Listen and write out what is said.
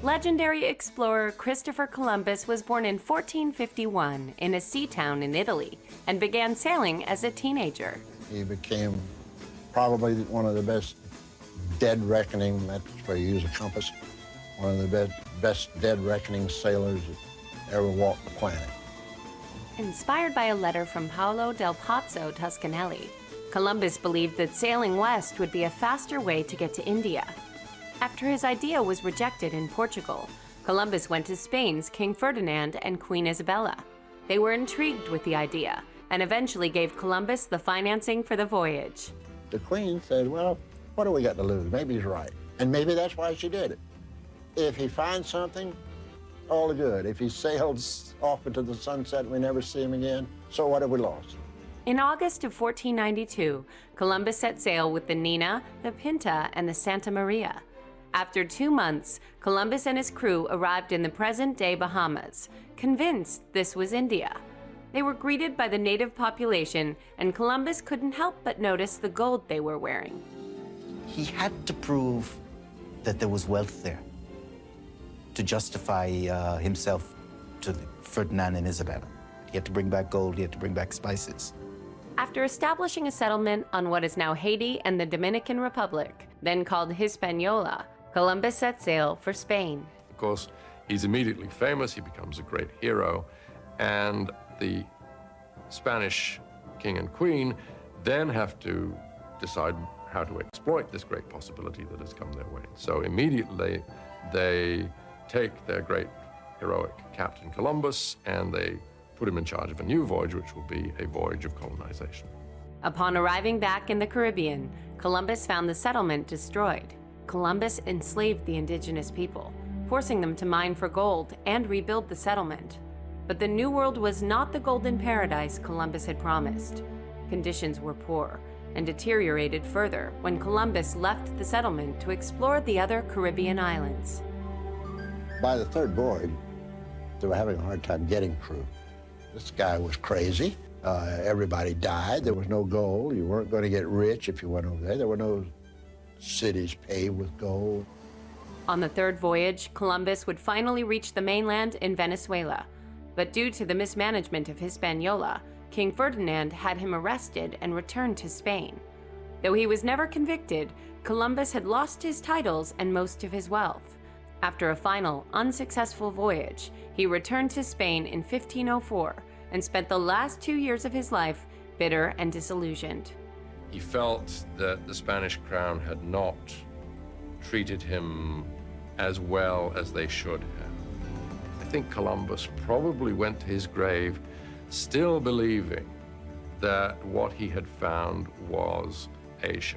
Legendary explorer Christopher Columbus was born in 1451 in a sea town in Italy and began sailing as a teenager. He became probably one of the best dead reckoning, that's where you use a compass, one of the best dead reckoning sailors that ever walked the planet. Inspired by a letter from Paolo del Pozzo Toscanelli, Columbus believed that sailing west would be a faster way to get to India. After his idea was rejected in Portugal, Columbus went to Spain's King Ferdinand and Queen Isabella. They were intrigued with the idea and eventually gave Columbus the financing for the voyage. The Queen said, well, what do we got to lose? Maybe he's right. And maybe that's why she did it. If he finds something, all good. If he sails off into the sunset and we never see him again, so what have we lost? In August of 1492, Columbus set sail with the Nina, the Pinta, and the Santa Maria. After 2 months, Columbus and his crew arrived in the present-day Bahamas, convinced this was India. They were greeted by the native population, and Columbus couldn't help but notice the gold they were wearing. He had to prove that there was wealth there to justify himself to Ferdinand and Isabella. He had to bring back gold, he had to bring back spices. After establishing a settlement on what is now Haiti and the Dominican Republic, then called Hispaniola, Columbus set sail for Spain. Of course, he's immediately famous, he becomes a great hero, and the Spanish king and queen then have to decide how to exploit this great possibility that has come their way. So immediately they take their great heroic Captain Columbus and they put him in charge of a new voyage, which will be a voyage of colonization. Upon arriving back in the Caribbean, Columbus found the settlement destroyed. Columbus enslaved the indigenous people, forcing them to mine for gold and rebuild the settlement. But the New World was not the golden paradise Columbus had promised. Conditions were poor and deteriorated further when Columbus left the settlement to explore the other Caribbean islands. By the third voyage, they were having a hard time getting crew. This guy was crazy. Everybody died. There was no gold. You weren't going to get rich if you went over there. There were no cities paved with gold. On the third voyage, Columbus would finally reach the mainland in Venezuela. But due to the mismanagement of Hispaniola, King Ferdinand had him arrested and returned to Spain. Though he was never convicted, Columbus had lost his titles and most of his wealth. After a final, unsuccessful voyage, he returned to Spain in 1504 and spent the last 2 years of his life bitter and disillusioned. He felt that the Spanish crown had not treated him as well as they should have. I think Columbus probably went to his grave still believing that what he had found was Asia.